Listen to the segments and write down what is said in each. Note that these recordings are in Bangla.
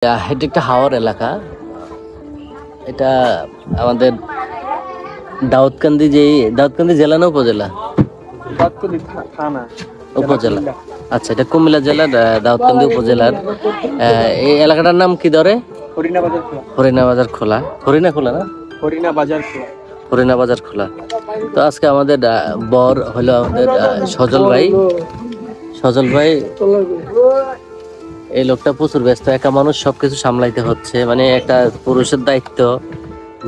এটা একটা হাওর এলাকা। এটা আমাদের দাউদকান্দি দাউদকান্দি জেলা না উপজেলা? উপজেলা। আচ্ছা, এটা কুমিল্লা জেলার দাউদকান্দি উপজেলার। এই এলাকাটার নাম কি ধরে? হরিণা বাজার খোলা। হরিণা খোলা না, হরিণা বাজার খোলা। তো আজকে আমাদের বর হলো আমাদের সজল ভাই। এই লোকটা প্রচুর ব্যস্ত, একা মানুষ, সবকিছু সামলাইতে হচ্ছে। মানে একটা পুরুষের দায়িত্ব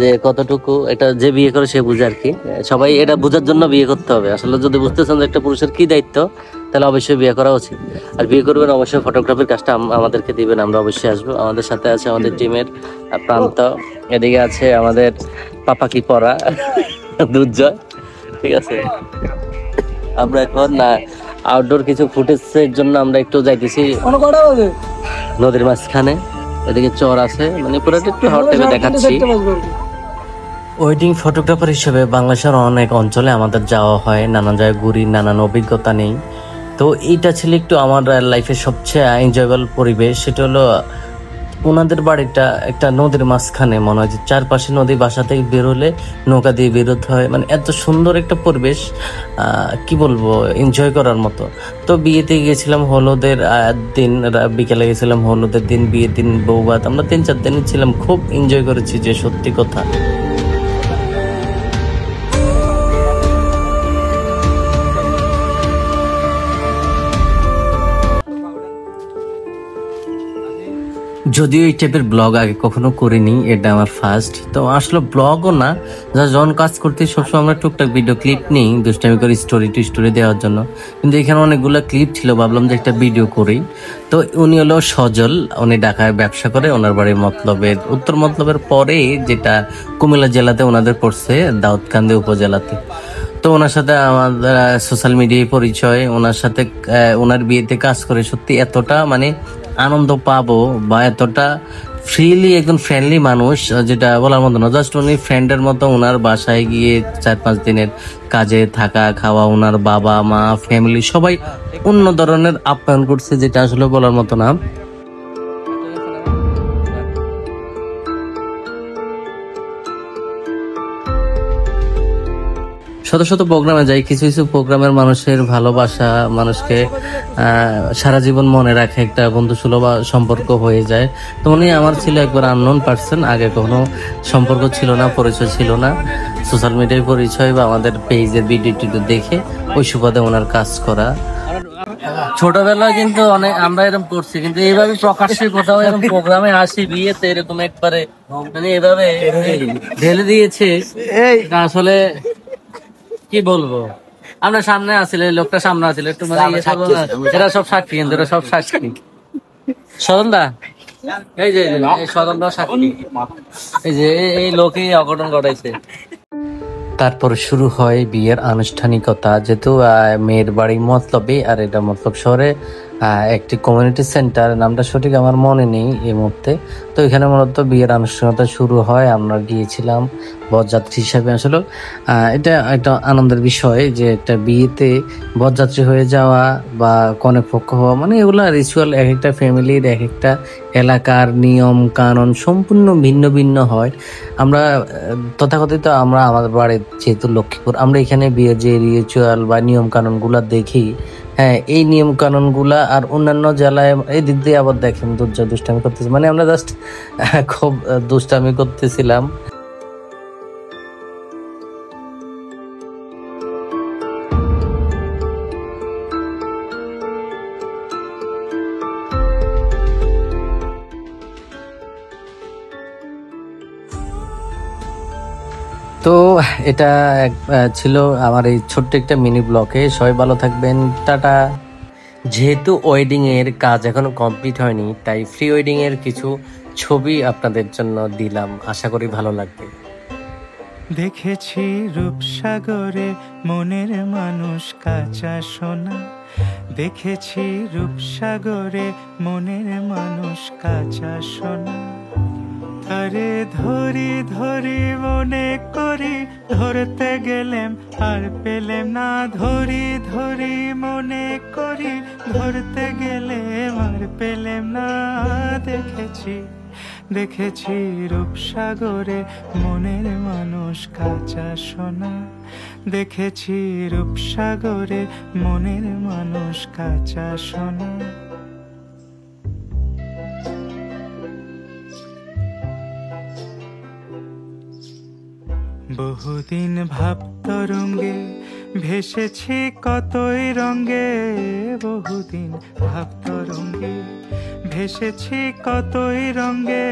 যে কতটুকু, এটা যে বিয়ে করে সে বুঝে আর কি। সবাই এটা বোঝার জন্য বিয়ে করতে হবে। আসলে যদি বুঝতে চান যে একটা পুরুষের কি দায়িত্ব, তাহলে অবশ্যই বিয়ে করা উচিত। আর বিয়ে করবেন অবশ্যই ফটোগ্রাফির কাজটা আমাদেরকে দিবেন, আমরা অবশ্যই আসবো। আমাদের সাথে আছে আমাদের টিমের প্রান্ত, এদিকে আছে আমাদের পাপাকি পরা দুর্জয়, ঠিক আছে। আমরা এখন আউটডোর কিছু ফুটেজের জন্য আমরা একটু যাইতেছি নদীর মাঝখানে। এদিকে চর আছে, মানে পুরোটা একটু হট টাইপে দেখাচ্ছি। ওয়েডিং ফটোগ্রাফার হিসেবে বাংলাদেশের অনেক অঞ্চলে আমাদের যাওয়া হয়, নানান জায়গায় ঘুরি, নানান অভিজ্ঞতা নেই। তো এইটা ছিল একটু আমার লাইফের সবচেয়ে এনজয়েবল পরিবেশ। সেটা হলো ওনাদের বাড়িটা একটা নদীর মাঝখানে, মনে হয় যে চারপাশে নদী, বাসা থেকে বের হলে নৌকা দিয়ে বেরোতে হয়। মানে এত সুন্দর একটা পরিবেশ, কি বলবো, এনজয় করার মতো। তো বিয়েতে গিয়েছিলাম হলুদের দিন, বিকেলে গেছিলাম হলুদের দিন, বিয়ের দিন বৌভাত, আমরা 3-4 দিন ছিলাম, খুব এনজয় করেছি, যে সত্যি কথা। যদিও এই টাইপের ব্লগ আগে কখনো করিনি, এটা আমার ফার্স্ট। তো আসলে ব্লগও না, যা যখন কাজ করতে সবসময় আমরা টুকটাক ভিডিও ক্লিপ নিই, দুষ্টামি করে স্টোরি টু স্টোরি দেওয়ার জন্য। কিন্তু এখানে অনেকগুলো ক্লিপ ছিল, ভাবলাম যে একটা ভিডিও করি। তো উনি হলো সজল, উনি ঢাকায় ব্যবসা করে। ওনার বাড়ি মতলবের, উত্তর মতলবের পরে, যেটা কুমিল্লা জেলাতে ওনাদের পড়ছে, দাউদকান্দি উপজেলাতে। তো ওনার সাথে আমাদের সোশ্যাল মিডিয়ায় পরিচয়। ওনার সাথে ওনার বিয়েতে কাজ করে সত্যি এতটা মানে আনন্দ পাবো, বা এতটা ফ্রিলি, একজন ফ্রেন্ডলি মানুষ, যেটা বলার মতো না। জাস্ট উনি ফ্রেন্ডের মতো ওনার বাসায় গিয়ে 4-5 দিনের কাজে থাকা খাওয়া, ওনার বাবা মা ফ্যামিলি সবাই অন্য ধরনের আপ্যায়ন করছে, যেটা আসলে বলার মতো না। শত শত প্রোগ্রামে যাই, কিছু কিছু প্রোগ্রামের মানুষের ভালোবাসা মানুষকে সারা জীবন মনে রাখে, একটা বন্ধুসুলভ সম্পর্ক হয়ে যায়। তো উনি আমার ছিল একবার আননোন পার্সন, আগে কখনো সম্পর্ক ছিল না, পরিচয় ছিল না। সোশ্যাল মিডিয়ায় পরিচয় বা আমাদের পেজের ভিডিও টিডিও দেখে ওই সুবাদে ওনার কাজ করা। ছোটবেলায় কিন্তু অনেক আমরা এরকম করছি, কিন্তু এইভাবে প্রকাশ্যে কোথাও এরকম প্রোগ্রামে আসি, বিয়েতে এরকম একবারে মানে এভাবে ঢেলে দিয়েছে, আসলে কি বলবো। আমরা সামনে আসলে, লোকটা সামনে আসলে একটু মানে এরা সব সাক্ষী, কিন্তু এরা সব সাক্ষী। সদনদা, এই যে সদনদা সাক্ষী, এই যে এই লোকই অঘটন ঘটাইছে। তারপর শুরু হয় বিয়ের আনুষ্ঠানিকতা। যেহেতু মেয়ের বাড়ি মতলবে, আর এটা মতলব শহরে একটি কমিউনিটি সেন্টার, নামটা সঠিক আমার মনে নেই এই মুহূর্তে। তো এখানে মূলত বিয়ের আনুষ্ঠানিকতা শুরু হয়। আমরা গিয়েছিলাম বরযাত্রী হিসাবে। আসলে এটা একটা আনন্দের বিষয় যে একটা বিয়েতে বরযাত্রী হয়ে যাওয়া বা কনে পক্ষ হওয়া, মানে এগুলা রিচুয়াল এক একটা ফ্যামিলির, এক একটা এলাকার নিয়ম কানুন সম্পূর্ণ ভিন্ন ভিন্ন হয়। আমরা তথাকথিত আমরা আমাদের বাড়ির যেহেতু লক্ষ্মীপুর, আমরা এখানে বিয়ের যে রিচুয়াল বা নিয়ম কানুন গুলা দেখি, হ্যাঁ এই নিয়ম কানুন গুলা আর অন্যান্য জেলায় এই দিক দিয়ে আবার দেখেন দুষ্টামি করতেছি, মানে আমরা জাস্ট খুব দুষ্টামি করতেছিলাম। তো এটা ছিল আমার এই ছোট্ট একটা মিনি ব্লকে। সবাই ভালো থাকবেন, টাটা। যেহেতু ওয়েডিং এর কাজ এখনো কমপ্লিট হয়নি, তাই প্রি ওয়েডিং এর কিছু ছবি আপনাদের জন্য দিলাম, আশা করি ভালো লাগবে। দেখেছি রূপসাগরে মনের মানুষ কাঁচা সোনা, দেখেছি রূপসাগরে মনের মানুষ কাঁচা সোনা। তারে ধরি ধরি মনে করি, ধরতে গেলেম আর পেলেম না। ধরি ধরি মনে করি, ধরতে গেলেম আর পেলেম না। দেখেছি দেখেছি রূপসাগরে মনের মানুষ কাঁচা সোনা। দেখেছি রূপসাগরে মনের মানুষ কাঁচা সোনা। বহুদিন ভাব তরঙ্গে ভেসেছি কতই রঙ্গে। বহুদিন ভাব তরঙ্গে ভেসেছি কতই রঙ্গে।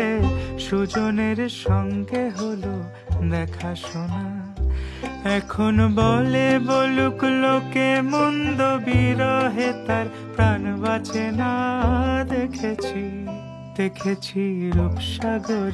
সুজনের সঙ্গে হলো দেখা শোনা। এখন বলে বলুক লোকে মন্দ, বিরহে তার প্রাণ বাঁচে না। দেখেছি দেখেছি রূপসাগর